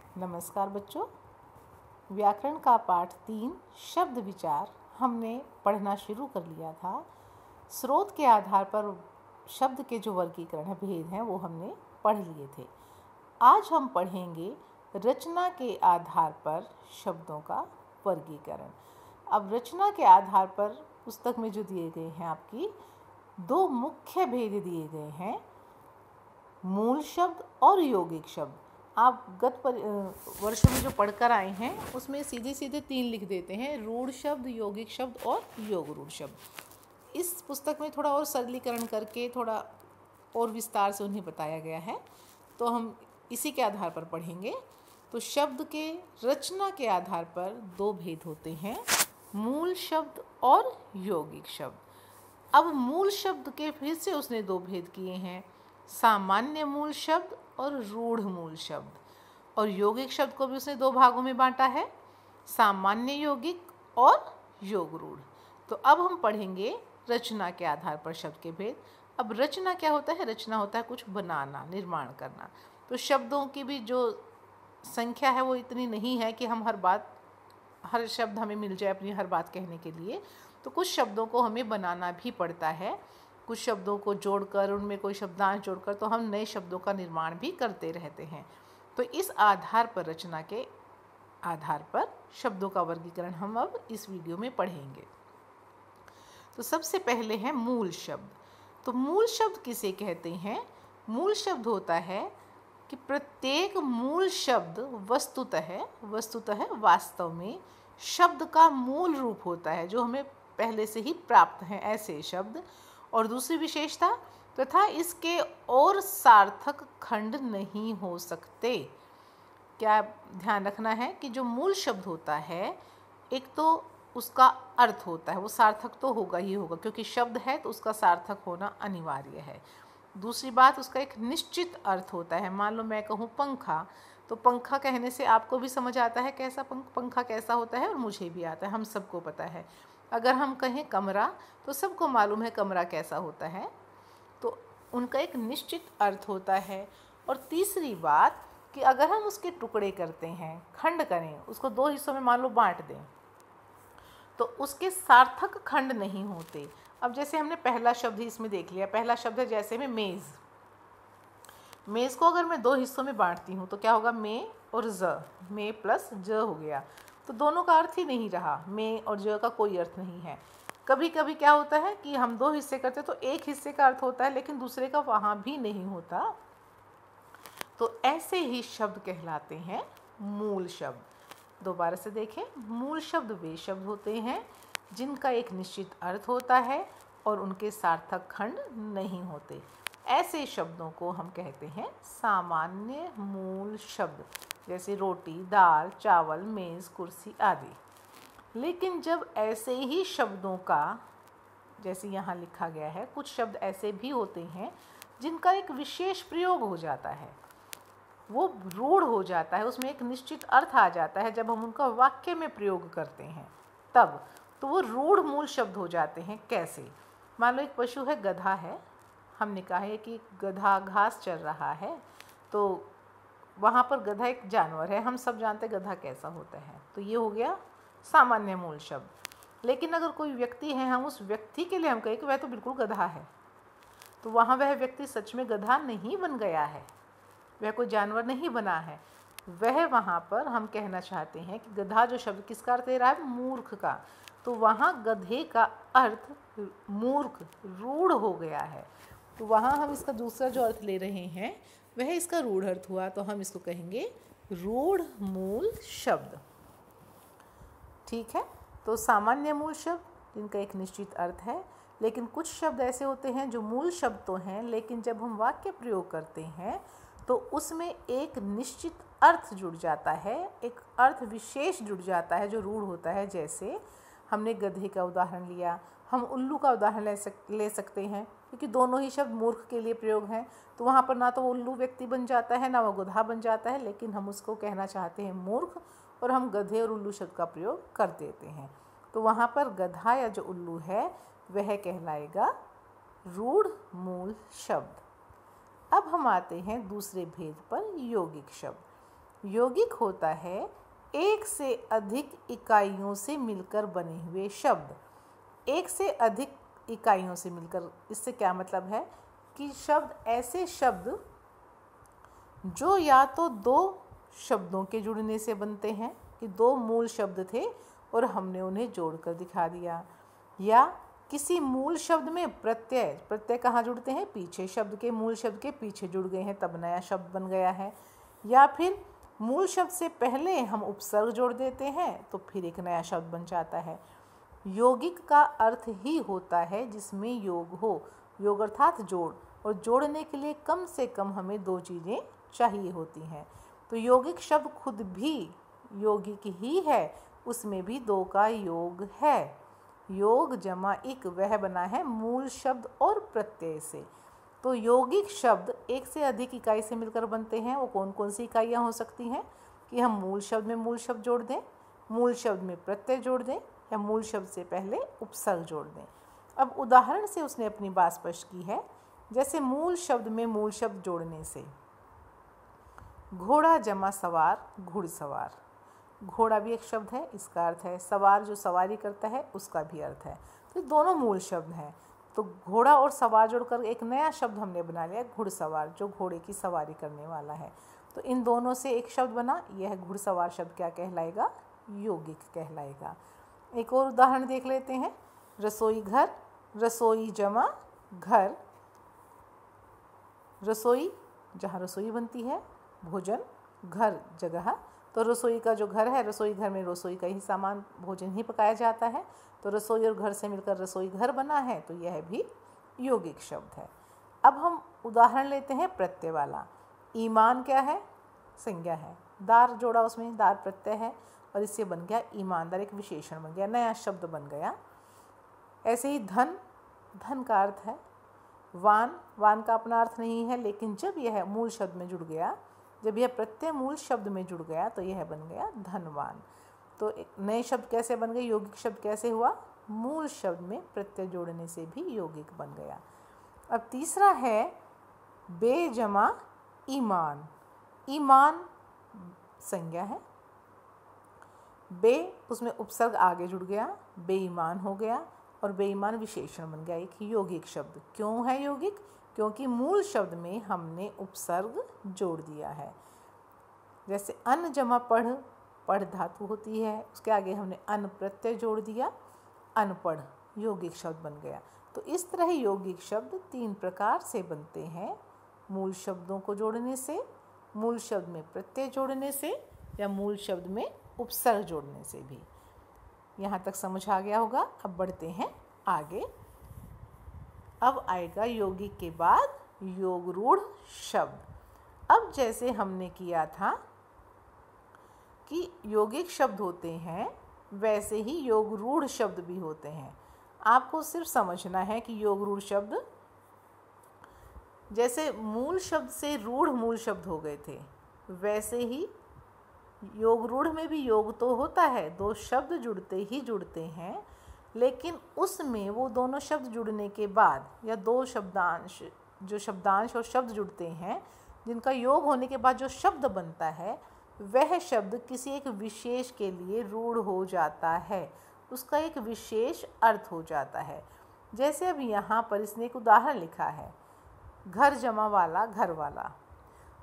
नमस्कार बच्चों। व्याकरण का पाठ 3 शब्द विचार हमने पढ़ना शुरू कर लिया था। स्रोत के आधार पर शब्द के जो वर्गीकरण है, भेद हैं, वो हमने पढ़ लिए थे। आज हम पढ़ेंगे रचना के आधार पर शब्दों का वर्गीकरण। अब रचना के आधार पर पुस्तक में जो दिए गए हैं, आपकी 2 मुख्य भेद दिए गए हैं, मूल शब्द और यौगिक शब्द। आप गत वर्षों में जो पढ़कर आए हैं उसमें सीधे सीधे 3 लिख देते हैं, रूढ़ शब्द, यौगिक शब्द और योग रूढ़ शब्द। इस पुस्तक में थोड़ा और सरलीकरण करके थोड़ा और विस्तार से उन्हें बताया गया है, तो हम इसी के आधार पर पढ़ेंगे। तो शब्द के रचना के आधार पर 2 भेद होते हैं, मूल शब्द और यौगिक शब्द। अब मूल शब्द के फिर से उसने 2 भेद किए हैं, सामान्य मूल शब्द और रूढ़ मूल शब्द। और यौगिक शब्द को भी उसने 2 भागों में बांटा है, सामान्य यौगिक और योग रूढ़। तो अब हम पढ़ेंगे रचना के आधार पर शब्द के भेद। अब रचना क्या होता है? रचना होता है कुछ बनाना, निर्माण करना। तो शब्दों की भी जो संख्या है वो इतनी नहीं है कि हम हर शब्द हमें मिल जाए अपनी हर बात कहने के लिए। तो कुछ शब्दों को हमें बनाना भी पड़ता है, कुछ शब्दों को जोड़कर, उनमें कोई शब्दांश जोड़कर, तो हम नए शब्दों का निर्माण भी करते रहते हैं। तो इस आधार पर, रचना के आधार पर शब्दों का वर्गीकरण हम अब इस वीडियो में पढ़ेंगे। तो सबसे पहले है मूल शब्द। तो मूल शब्द किसे कहते हैं? मूल शब्द होता है कि प्रत्येक मूल शब्द वस्तुतः वास्तव में शब्द का मूल रूप होता है, जो हमें पहले से ही प्राप्त हैं ऐसे शब्द। और दूसरी विशेषता, तथा इसके और सार्थक खंड नहीं हो सकते। क्या ध्यान रखना है कि जो मूल शब्द होता है, एक तो उसका अर्थ होता है, वो सार्थक तो होगा ही होगा, क्योंकि शब्द है तो उसका सार्थक होना अनिवार्य है। दूसरी बात, उसका एक निश्चित अर्थ होता है। मान लो मैं कहूँ पंखा, तो पंखा कहने से आपको भी समझ आता है कैसा पंखा कैसा होता है, और मुझे भी आता है, हम सबको पता है। अगर हम कहें कमरा, तो सबको मालूम है कमरा कैसा होता है। तो उनका एक निश्चित अर्थ होता है। और तीसरी बात कि अगर हम उसके टुकड़े करते हैं, खंड करें, उसको 2 हिस्सों में मान लो बांट दें, तो उसके सार्थक खंड नहीं होते। अब जैसे हमने पहला शब्द ही इसमें देख लिया, पहला शब्द है जैसे में मेज़। मेज़ को अगर मैं 2 हिस्सों में बांटती हूँ तो क्या होगा? मे और ज, मे प्लस ज हो गया। तो दोनों का अर्थ ही नहीं रहा, मे और ज का कोई अर्थ नहीं है। कभी कभी क्या होता है कि हम 2 हिस्से करते तो एक हिस्से का अर्थ होता है, लेकिन दूसरे का वहाँ भी नहीं होता। तो ऐसे ही शब्द कहलाते हैं मूल शब्द। दोबारा से देखें, मूल शब्द वे शब्द होते हैं जिनका एक निश्चित अर्थ होता है और उनके सार्थक खंड नहीं होते। ऐसे शब्दों को हम कहते हैं सामान्य मूल शब्द, जैसे रोटी, दाल, चावल, मेज़, कुर्सी आदि। लेकिन जब ऐसे ही शब्दों का, जैसे यहाँ लिखा गया है, कुछ शब्द ऐसे भी होते हैं जिनका एक विशेष प्रयोग हो जाता है, वो रूढ़ हो जाता है, उसमें एक निश्चित अर्थ आ जाता है, जब हम उनका वाक्य में प्रयोग करते हैं तब तो वो रूढ़ मूल शब्द हो जाते हैं। कैसे? मान लो एक पशु है, गधा है, हमने कहा है कि गधा घास चर रहा है, तो वहाँ पर गधा एक जानवर है, हम सब जानते हैं गधा कैसा होता है, तो ये हो गया सामान्य मूल शब्द। लेकिन अगर कोई व्यक्ति है, हम उस व्यक्ति के लिए हम कहें कि वह तो बिल्कुल गधा है, तो वहाँ वह व्यक्ति सच में गधा नहीं बन गया है, वह कोई जानवर नहीं बना है। वह वहाँ पर हम कहना चाहते हैं कि गधा जो शब्द किसका अर्थ ले रहा है? मूर्ख का। तो वहाँ गधे का अर्थ मूर्ख, रूढ़ हो गया है। तो वहाँ हम इसका दूसरा जो अर्थ ले रहे हैं वह इसका रूढ़ अर्थ हुआ, तो हम इसको कहेंगे रूढ़ मूल शब्द। ठीक है। तो सामान्य मूल शब्द जिनका एक निश्चित अर्थ है, लेकिन कुछ शब्द ऐसे होते हैं जो मूल शब्द तो हैं, लेकिन जब हम वाक्य प्रयोग करते हैं तो उसमें एक निश्चित अर्थ जुड़ जाता है, एक अर्थ विशेष जुड़ जाता है जो रूढ़ होता है। जैसे हमने गधे का उदाहरण लिया, हम उल्लू का उदाहरण ले सकते हैं, क्योंकि दोनों ही शब्द मूर्ख के लिए प्रयोग हैं। तो वहाँ पर ना तो वो उल्लू व्यक्ति बन जाता है, ना वो गधा बन जाता है, लेकिन हम उसको कहना चाहते हैं मूर्ख, और हम गधे और उल्लू शब्द का प्रयोग कर देते हैं। तो वहाँ पर गधा या जो उल्लू है वह कहलाएगा रूढ़ मूल शब्द। अब हम आते हैं दूसरे भेद पर, यौगिक शब्द। यौगिक होता है एक से अधिक इकाइयों से मिलकर बने हुए शब्द। एक से अधिक इकाइयों से मिलकर, इससे क्या मतलब है कि शब्द ऐसे शब्द जो या तो दो शब्दों के जुड़ने से बनते हैं, कि दो मूल शब्द थे और हमने उन्हें जोड़कर दिखा दिया, या किसी मूल शब्द में प्रत्यय कहाँ जुड़ते हैं, पीछे शब्द के, मूल शब्द के पीछे जुड़ गए हैं तब नया शब्द बन गया है, या फिर मूल शब्द से पहले हम उपसर्ग जोड़ देते हैं तो फिर एक नया शब्द बन जाता है। यौगिक का अर्थ ही होता है जिसमें योग हो, योग अर्थात जोड़, और जोड़ने के लिए कम से कम हमें दो चीज़ें चाहिए होती हैं। तो यौगिक शब्द खुद भी यौगिक ही है, उसमें भी दो का योग है। योग जमा इक वह बना है मूल शब्द और प्रत्यय से। तो यौगिक शब्द एक से अधिक इकाई से मिलकर बनते हैं। वो कौन कौन सी इकाइयाँ हो सकती हैं कि हम मूल शब्द में मूल शब्द जोड़ दें, मूल शब्द में प्रत्यय जोड़ दें, या मूल शब्द से पहले उपसर्ग जोड़ दें। अब उदाहरण से उसने अपनी बात स्पष्ट की है, जैसे मूल शब्द में मूल शब्द जोड़ने से घोड़ा जमा सवार घुड़सवार। घोड़ा भी एक शब्द है, इसका अर्थ है सवार, जो सवारी करता है उसका भी अर्थ है। तो दोनों मूल शब्द हैं। तो घोड़ा और सवार जोड़कर एक नया शब्द हमने बना लिया, घुड़सवार, जो घोड़े की सवारी करने वाला है। तो इन दोनों से एक शब्द बना, यह घुड़सवार शब्द क्या कहलाएगा, यौगिक कहलाएगा। एक और उदाहरण देख लेते हैं, रसोई घर, रसोई जमा घर, रसोई जहाँ रसोई बनती है, भोजन, घर जगह। तो रसोई का जो घर है, रसोई घर में रसोई का ही सामान, भोजन ही पकाया जाता है। तो रसोई और घर से मिलकर रसोई घर बना है, तो यह भी यौगिक शब्द है। अब हम उदाहरण लेते हैं प्रत्यय वाला। ईमान क्या है, संज्ञा है, दार जोड़ा उसमें, दार प्रत्यय है और इससे बन गया ईमानदार, एक विशेषण बन गया, नया शब्द बन गया। ऐसे ही धन, धन का अर्थ है वान, वान का अपना अर्थ नहीं है, लेकिन जब यह मूल शब्द में जुड़ गया, जब यह प्रत्यय मूल शब्द में जुड़ गया तो यह बन गया धनवान। तो एक नए शब्द कैसे बन गए, यौगिक शब्द कैसे हुआ, मूल शब्द में प्रत्यय जोड़ने से भी यौगिक बन गया। अब तीसरा है बेजमा ईमान। ईमान संज्ञा है, बे उसमें उपसर्ग आगे जुड़ गया, बेईमान हो गया, और बेईमान विशेषण बन गया, एक यौगिक शब्द। क्यों है यौगिक, क्योंकि मूल शब्द में हमने उपसर्ग जोड़ दिया है। जैसे अन जमा पढ़, पढ़ धातु होती है, उसके आगे हमने अन प्रत्यय जोड़ दिया, अनपढ़ यौगिक शब्द बन गया। तो इस तरह यौगिक शब्द तीन प्रकार से बनते हैं, मूल शब्दों को जोड़ने से, मूल शब्द में प्रत्यय जोड़ने से, या मूल शब्द में उपसर्ग जोड़ने से भी। यहाँ तक समझ आ गया होगा। अब बढ़ते हैं आगे। अब आएगा यौगिक के बाद योग रूढ़ शब्द। अब जैसे हमने किया था कि यौगिक शब्द होते हैं, वैसे ही योग रूढ़ शब्द भी होते हैं। आपको सिर्फ समझना है कि योग रूढ़ शब्द, जैसे मूल शब्द से रूढ़ मूल शब्द हो गए थे, वैसे ही योग रूढ़ में भी योग तो होता है, दो शब्द जुड़ते ही जुड़ते हैं, लेकिन उसमें वो दोनों शब्द जुड़ने के बाद, या दो शब्दांश, जो शब्दांश और शब्द जुड़ते हैं, जिनका योग होने के बाद जो शब्द बनता है, वह शब्द किसी एक विशेष के लिए रूढ़ हो जाता है, उसका एक विशेष अर्थ हो जाता है। जैसे अब यहाँ पर इसने एक उदाहरण लिखा है, घर जमा वाला घर वाला।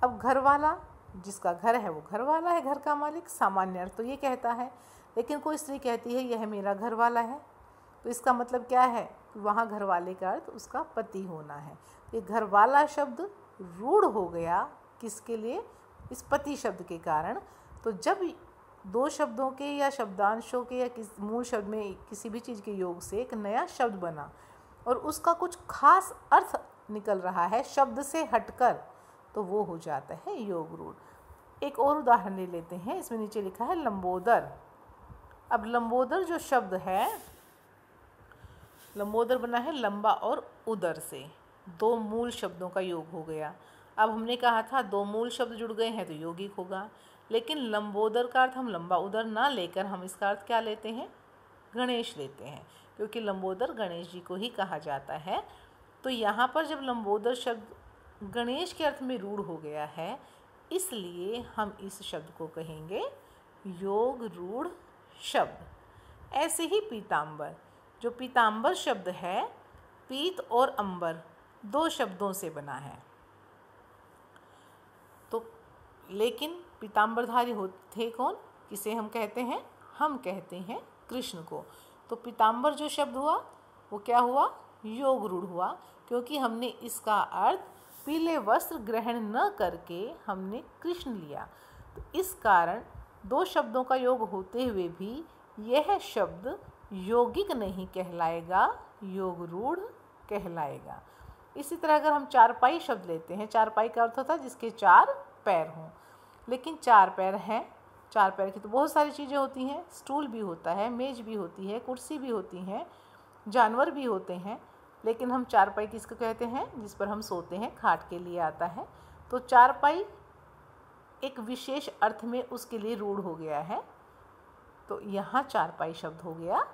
अब घर वाला, जिसका घर है वो घर वाला है, घर का मालिक, सामान्य अर्थ तो ये कहता है, लेकिन कोई स्त्री कहती है यह मेरा घर वाला है, तो इसका मतलब क्या है, वहाँ घर वाले का अर्थ उसका पति होना है। ये घर वाला शब्द रूढ़ हो गया, किसके लिए, इस पति शब्द के कारण। तो जब दो शब्दों के या शब्दांशों के या मूल शब्द में किसी भी चीज़ के योग से एक नया शब्द बना और उसका कुछ खास अर्थ निकल रहा है शब्द से हटकर, तो वो हो जाता है योग रूढ़। एक और उदाहरण ले लेते हैं, इसमें नीचे लिखा है लंबोदर। अब लंबोदर जो शब्द है, लंबोदर बना है लंबा और उदर से, दो मूल शब्दों का योग हो गया। अब हमने कहा था दो मूल शब्द जुड़ गए हैं तो यौगिक होगा, लेकिन लंबोदर का अर्थ हम लंबा उदर ना लेकर हम इसका अर्थ क्या लेते हैं, गणेश लेते हैं, क्योंकि लंबोदर गणेश जी को ही कहा जाता है। तो यहाँ पर जब लंबोदर शब्द गणेश के अर्थ में रूढ़ हो गया है, इसलिए हम इस शब्द को कहेंगे योग रूढ़ शब्द। ऐसे ही पीतांबर, जो पीतांबर शब्द है, पीत और अंबर 2 शब्दों से बना है। तो लेकिन पीतांबरधारी थे कौन, किसे हम कहते हैं? हम कहते हैं कृष्ण को। तो पीतांबर जो शब्द हुआ वो क्या हुआ? योग रूढ़ हुआ, क्योंकि हमने इसका अर्थ पीले वस्त्र ग्रहण न करके हमने कृष्ण लिया। तो इस कारण 2 शब्दों का योग होते हुए भी यह शब्द यौगिक नहीं कहलाएगा, योग रूढ़ कहलाएगा। इसी तरह अगर हम चारपाई शब्द लेते हैं, चारपाई का अर्थ होता है जिसके 4 पैर हों, लेकिन 4 पैर हैं, 4 पैर की तो बहुत सारी चीज़ें होती हैं, स्टूल भी होता है, मेज भी होती है, कुर्सी भी होती हैं, जानवर भी होते हैं, लेकिन हम चारपाई किसको कहते हैं? जिस पर हम सोते हैं, खाट के लिए आता है। तो चारपाई एक विशेष अर्थ में उसके लिए रूढ़ हो गया है, तो यहाँ चारपाई शब्द हो गया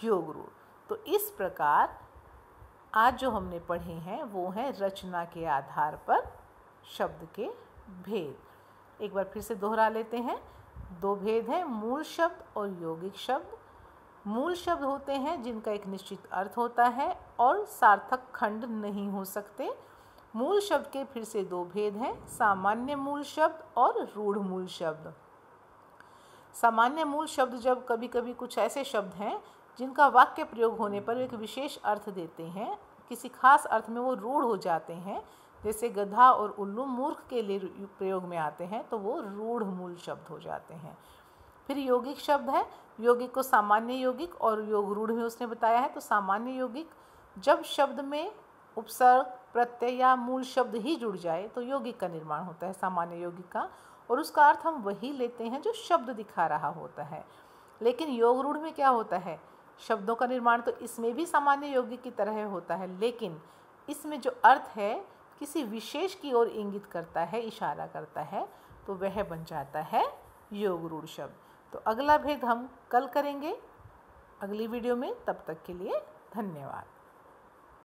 योग रूढ़। तो इस प्रकार आज जो हमने पढ़े हैं वो हैं रचना के आधार पर शब्द के भेद। एक बार फिर से दोहरा लेते हैं। 2 भेद हैं, मूल शब्द और यौगिक शब्द। मूल शब्द होते हैं जिनका एक निश्चित अर्थ होता है और सार्थक खंड नहीं हो सकते। मूल शब्द के फिर से 2 भेद हैं, सामान्य मूल शब्द और रूढ़ मूल शब्द। सामान्य मूल शब्द जब कभी कभी कुछ ऐसे शब्द हैं जिनका वाक्य प्रयोग होने पर एक विशेष अर्थ देते हैं, किसी खास अर्थ में वो रूढ़ हो जाते हैं, जैसे गधा और उल्लू मूर्ख के लिए प्रयोग में आते हैं, तो वो रूढ़ मूल शब्द हो जाते हैं। फिर यौगिक शब्द है, यौगिक को सामान्य यौगिक और योग रूढ़ में उसने बताया है। तो सामान्य यौगिक, जब शब्द में उपसर्ग, प्रत्यय या मूल शब्द ही जुड़ जाए तो यौगिक का निर्माण होता है सामान्य यौगिक का, और उसका अर्थ हम वही लेते हैं जो शब्द दिखा रहा होता है। लेकिन योग रूढ़ में क्या होता है? शब्दों का निर्माण तो इसमें भी सामान्य यौगिक की तरह होता है, लेकिन इसमें जो अर्थ है किसी विशेष की ओर इंगित करता है, इशारा करता है, तो वह बन जाता है योग रूढ़ शब्द। तो अगला भेद हम कल करेंगे अगली वीडियो में। तब तक के लिए धन्यवाद।